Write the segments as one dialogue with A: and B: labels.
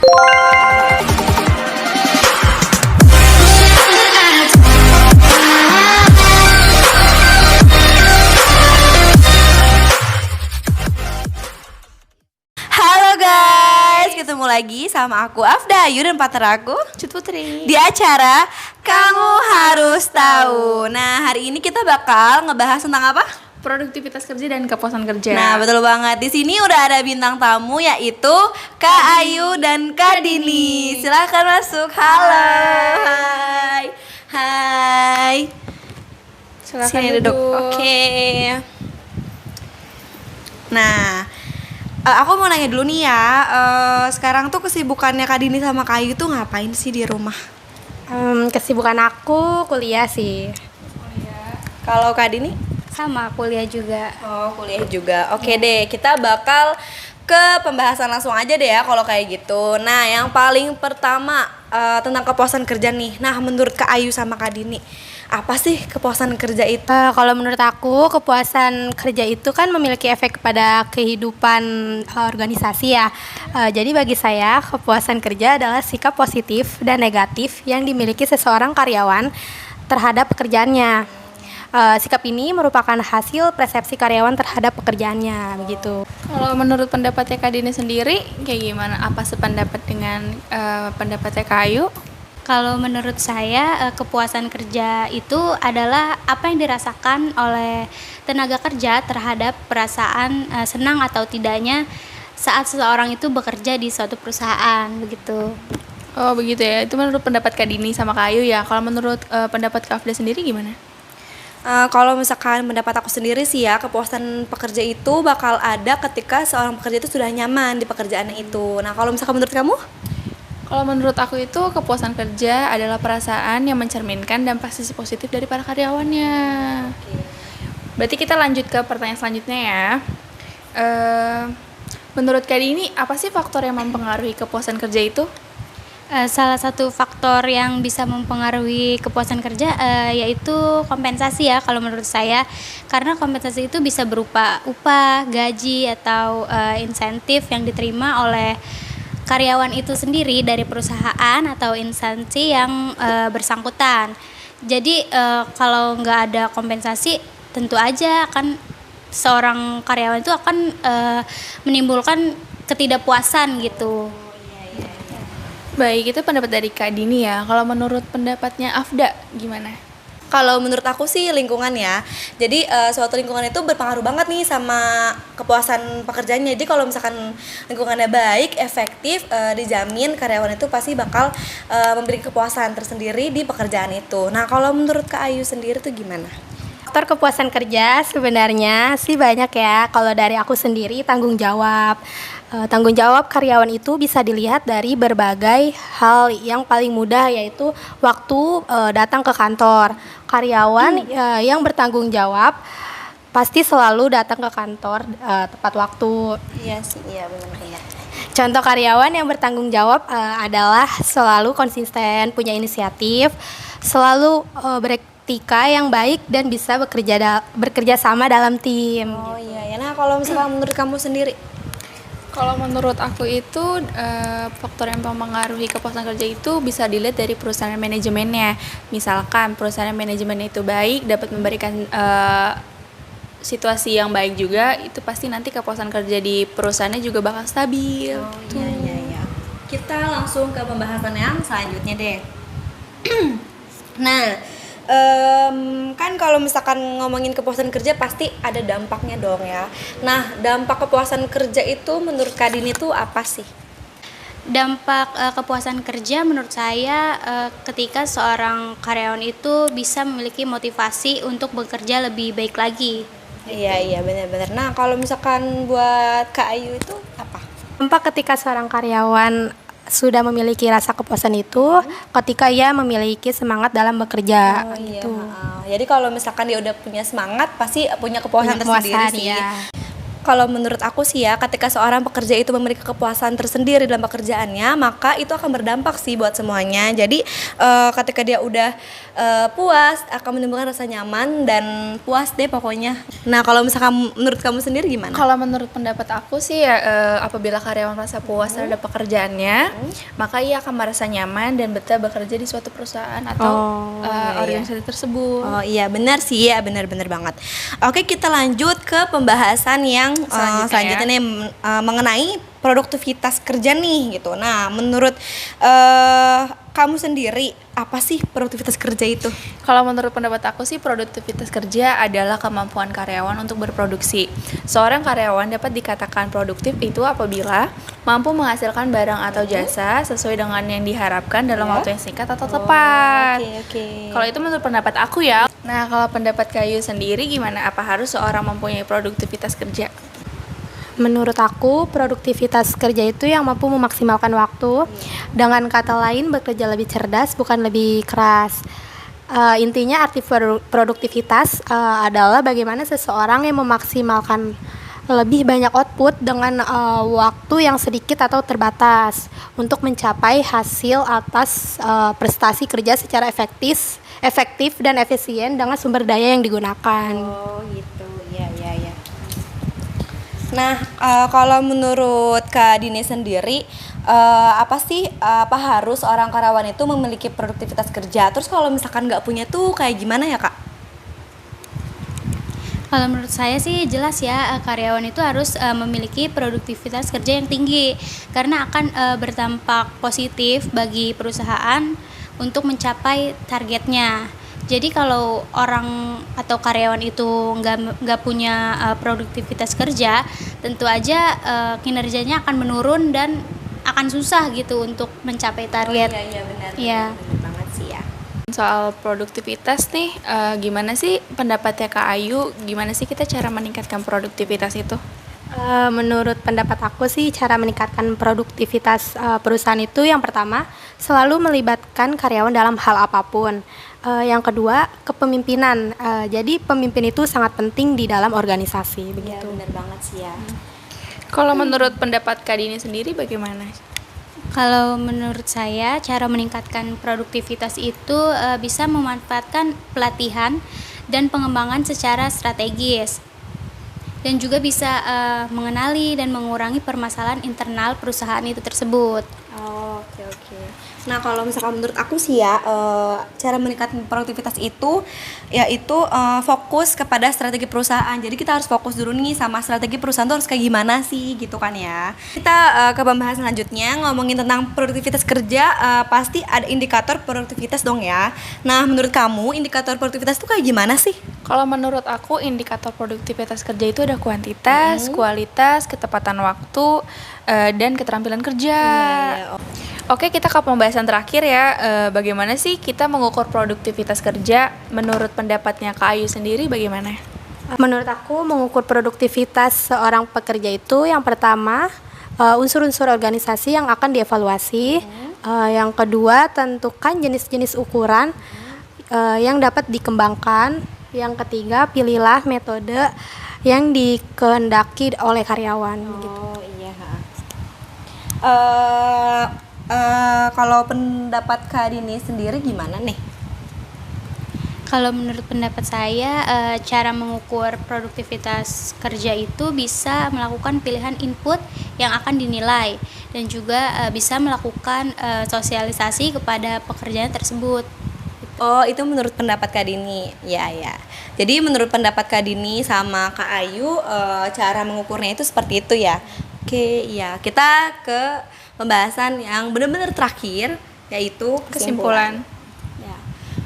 A: Halo guys, ketemu lagi sama aku Afda Ayu dan partner aku
B: Cut Putri
A: di acara Kamu Harus Tahu. Nah, hari ini kita bakal ngebahas tentang apa?
B: produktivitas kerja dan kepuasan kerja.
A: Nah, betul banget. Di sini udah ada bintang tamu yaitu Kak Ayu dan Kak Dini. Silahkan masuk. Halo. Hai. Hai.
B: Silakan
A: Sini duduk. Oke. Nah, aku mau nanya dulu nih ya. Sekarang tuh kesibukannya Kak Dini sama Kak Ayu tuh ngapain sih di rumah?
C: Kesibukan aku kuliah sih.
A: Kalau Kak Dini?
C: Sama kuliah juga.
A: Oh, kuliah juga. Oke deh, kita bakal ke pembahasan langsung aja deh ya kalau kayak gitu. Nah, yang paling pertama tentang kepuasan kerja nih. Nah, menurut Kak Ayu sama Kak Dini, apa sih kepuasan kerja itu?
C: Kalau menurut aku kepuasan kerja itu kan memiliki efek kepada kehidupan organisasi ya. Jadi bagi saya kepuasan kerja adalah sikap positif dan negatif yang dimiliki seseorang karyawan terhadap pekerjaannya. Sikap ini merupakan hasil persepsi karyawan terhadap pekerjaannya, begitu.
B: Kalau menurut pendapatnya Kak Dini sendiri, kayak gimana? Apa sependapat dengan pendapatnya Kak Ayu?
D: Kalau menurut saya kepuasan kerja itu adalah apa yang dirasakan oleh tenaga kerja terhadap perasaan senang atau tidaknya saat seseorang itu bekerja di suatu perusahaan, begitu.
B: Oh begitu ya, itu menurut pendapat Kak Dini sama Kak Ayu ya. Kalau menurut pendapat Kak Afda sendiri gimana?
A: Kalau misalkan pendapat aku sendiri sih ya, kepuasan pekerja itu bakal ada ketika seorang pekerja itu sudah nyaman di pekerjaannya itu. Nah, kalau misalkan menurut kamu?
B: Kalau menurut aku itu kepuasan kerja adalah perasaan yang mencerminkan dampak sisi positif dari para karyawannya. Berarti kita lanjut ke pertanyaan selanjutnya ya. Menurut Kak Dini, apa sih faktor yang mempengaruhi kepuasan kerja itu?
D: Salah satu faktor yang bisa mempengaruhi kepuasan kerja yaitu kompensasi ya kalau menurut saya, karena kompensasi itu bisa berupa upah, gaji atau insentif yang diterima oleh karyawan itu sendiri dari perusahaan atau instansi yang bersangkutan. Jadi kalau nggak ada kompensasi, tentu aja akan seorang karyawan itu akan menimbulkan ketidakpuasan gitu.
B: Baik, itu pendapat dari Kak Dini ya. Kalau menurut pendapatnya Afda gimana?
A: Kalau menurut aku sih lingkungan ya. Jadi suatu lingkungan itu berpengaruh banget nih sama kepuasan pekerjaannya. Jadi kalau misalkan lingkungannya baik, efektif, dijamin karyawan itu pasti bakal memberi kepuasan tersendiri di pekerjaan itu. Nah, kalau menurut Kak Ayu sendiri tuh gimana?
C: Faktor kepuasan kerja sebenarnya sih banyak ya. Kalau dari aku sendiri tanggung jawab. Tanggung jawab karyawan itu bisa dilihat dari berbagai hal, yang paling mudah yaitu waktu datang ke kantor. Karyawan yang bertanggung jawab pasti selalu datang ke kantor tepat waktu.
A: Iya sih, iya benar ya.
C: Contoh karyawan yang bertanggung jawab adalah selalu konsisten, punya inisiatif, selalu beretika yang baik dan bisa bekerja sama dalam tim.
A: Oh iya ya. Nah, kalau misalkan menurut kamu sendiri?
B: Kalau menurut aku itu faktor yang mempengaruhi kepuasan kerja itu bisa dilihat dari perusahaan manajemennya. Misalkan perusahaan manajemennya itu baik, dapat memberikan situasi yang baik juga, itu pasti nanti kepuasan kerja di perusahaannya juga bakal stabil.
A: Oh iya. Kita langsung ke pembahasan yang selanjutnya deh. Nah, kan kalau misalkan ngomongin kepuasan kerja pasti ada dampaknya dong ya. Nah, dampak kepuasan kerja itu menurut Kak Dini itu apa sih?
D: Dampak kepuasan kerja menurut saya ketika seorang karyawan itu bisa memiliki motivasi untuk bekerja lebih baik lagi.
A: Iya benar-benar. Nah, kalau misalkan buat Kak Ayu itu apa?
C: Dampak ketika seorang karyawan sudah memiliki rasa kepuasan itu ketika ia memiliki semangat dalam bekerja gitu.
A: Jadi kalau misalkan dia udah punya semangat, pasti punya kepuasan tersendiri sih.
C: Ya.
A: Kalau menurut aku sih ya, ketika seorang pekerja itu memiliki kepuasan tersendiri dalam pekerjaannya, maka itu akan berdampak sih buat semuanya. Jadi ketika dia udah puas, akan menimbulkan rasa nyaman dan puas deh pokoknya. Nah, kalau misalkan menurut kamu sendiri gimana?
B: Kalau menurut pendapat aku sih ya, apabila karyawan merasa puas terhadap pekerjaannya, maka ia akan merasa nyaman dan betah bekerja di suatu perusahaan atau organisasi tersebut.
A: Oh iya, benar sih ya, benar-benar banget. Oke, kita lanjut ke pembahasan yang selanjutnya nih, mengenai produktivitas kerja nih gitu. Nah, menurut kamu sendiri apa sih produktivitas kerja itu?
B: Kalau menurut pendapat aku sih, produktivitas kerja adalah kemampuan karyawan untuk berproduksi. Seorang karyawan dapat dikatakan produktif itu apabila mampu menghasilkan barang atau jasa sesuai dengan yang diharapkan dalam waktu yang singkat atau tepat.
A: Oke.
B: Kalau itu menurut pendapat aku ya. Nah, kalau pendapat Kayu sendiri gimana? Apa harus seorang mempunyai produktivitas kerja?
C: Menurut aku, produktivitas kerja itu yang mampu memaksimalkan waktu. Dengan kata lain, bekerja lebih cerdas, bukan lebih keras. Intinya arti produktivitas adalah bagaimana seseorang yang memaksimalkan lebih banyak output dengan waktu yang sedikit atau terbatas untuk mencapai hasil atas prestasi kerja secara efektif dan efisien dengan sumber daya yang digunakan.
A: Oh gitu, ya. Nah, kalau menurut Kak Dini sendiri, apa harus orang karyawan itu memiliki produktivitas kerja? Terus kalau misalkan nggak punya tuh kayak gimana ya, Kak?
D: Kalau menurut saya sih jelas ya, karyawan itu harus memiliki produktivitas kerja yang tinggi karena akan berdampak positif bagi perusahaan untuk mencapai targetnya. Jadi kalau orang atau karyawan itu nggak punya produktivitas kerja, tentu aja kinerjanya akan menurun dan akan susah gitu untuk mencapai target.
A: Iya benar.
D: Iya.
A: Benar banget sih ya.
B: Soal produktivitas nih, gimana sih pendapatnya Kak Ayu? Gimana sih kita cara meningkatkan produktivitas itu?
C: Menurut pendapat aku sih, cara meningkatkan produktivitas perusahaan itu yang pertama selalu melibatkan karyawan dalam hal apapun. Yang kedua, kepemimpinan. Jadi pemimpin itu sangat penting di dalam organisasi, begitu.
A: Benar banget sih ya.
B: Kalau menurut pendapat Kak Dini sendiri bagaimana?
D: Kalau menurut saya, cara meningkatkan produktivitas itu bisa memanfaatkan pelatihan dan pengembangan secara strategis. Dan juga bisa mengenali dan mengurangi permasalahan internal perusahaan itu tersebut.
A: Oh, oke. Nah, kalau misalkan menurut aku sih ya, cara meningkatkan produktivitas itu yaitu fokus kepada strategi perusahaan. Jadi kita harus fokus dulu nih sama strategi perusahaan tuh harus kayak gimana sih gitu kan ya. Kita ke pembahasan selanjutnya ngomongin tentang produktivitas kerja, pasti ada indikator produktivitas dong ya. Nah, menurut kamu indikator produktivitas itu kayak gimana sih?
B: Kalau menurut aku, indikator produktivitas kerja itu ada kuantitas, kualitas, ketepatan waktu, dan keterampilan kerja. Oke, kita ke pembahasan terakhir ya. Bagaimana sih kita mengukur produktivitas kerja? Menurut pendapatnya Kak Ayu sendiri bagaimana?
C: Menurut aku, mengukur produktivitas seorang pekerja itu yang pertama, unsur-unsur organisasi yang akan dievaluasi. Yang kedua, tentukan jenis-jenis ukuran yang dapat dikembangkan. Yang ketiga, pilihlah metode yang dikehendaki oleh karyawan. Gitu.
A: Iya. Kalau pendapat Kak Dini sendiri gimana nih?
D: Kalau menurut pendapat saya, cara mengukur produktivitas kerja itu bisa melakukan pilihan input yang akan dinilai dan juga bisa melakukan sosialisasi kepada pekerjaan tersebut.
A: Oh, itu menurut pendapat Kak Dini. Ya. Jadi menurut pendapat Kak Dini sama Kak Ayu, cara mengukurnya itu seperti itu ya. Oke, ya. Kita ke pembahasan yang benar-benar terakhir, yaitu kesimpulan. Ya.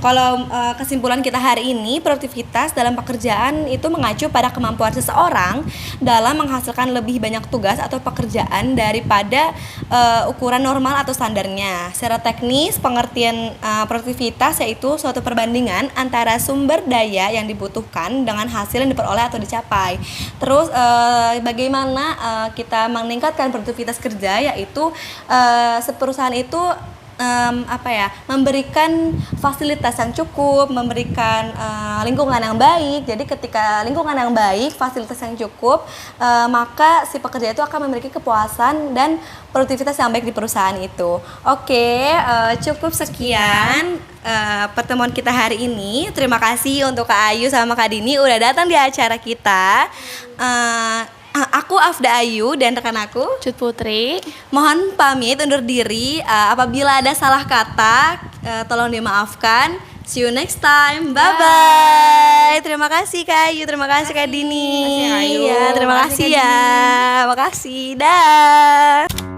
A: Kalau kesimpulan kita hari ini, produktivitas dalam pekerjaan itu mengacu pada kemampuan seseorang dalam menghasilkan lebih banyak tugas atau pekerjaan daripada ukuran normal atau standarnya. Secara teknis, pengertian produktivitas yaitu suatu perbandingan antara sumber daya yang dibutuhkan dengan hasil yang diperoleh atau dicapai. Terus bagaimana kita meningkatkan produktivitas kerja, yaitu perusahaan itu memberikan fasilitas yang cukup, memberikan lingkungan yang baik. Jadi ketika lingkungan yang baik, fasilitas yang cukup, maka si pekerja itu akan memiliki kepuasan dan produktivitas yang baik di perusahaan itu. Oke, cukup sekian pertemuan kita hari ini. Terima kasih untuk Kak Ayu sama Kak Dini udah datang di acara kita. Aku Afda Ayu dan rekan aku
B: Cut Putri.
A: mohon pamit undur diri. Apabila ada salah kata, tolong dimaafkan. See you next time. Bye bye. Terima kasih Kak Ayu, terima kasih Kak Dini.
B: Terima kasih, Kak Ayu.
A: Ya, terima
B: Terima
A: kasih
B: kasih, Kak
A: ya. Makasih. Dah.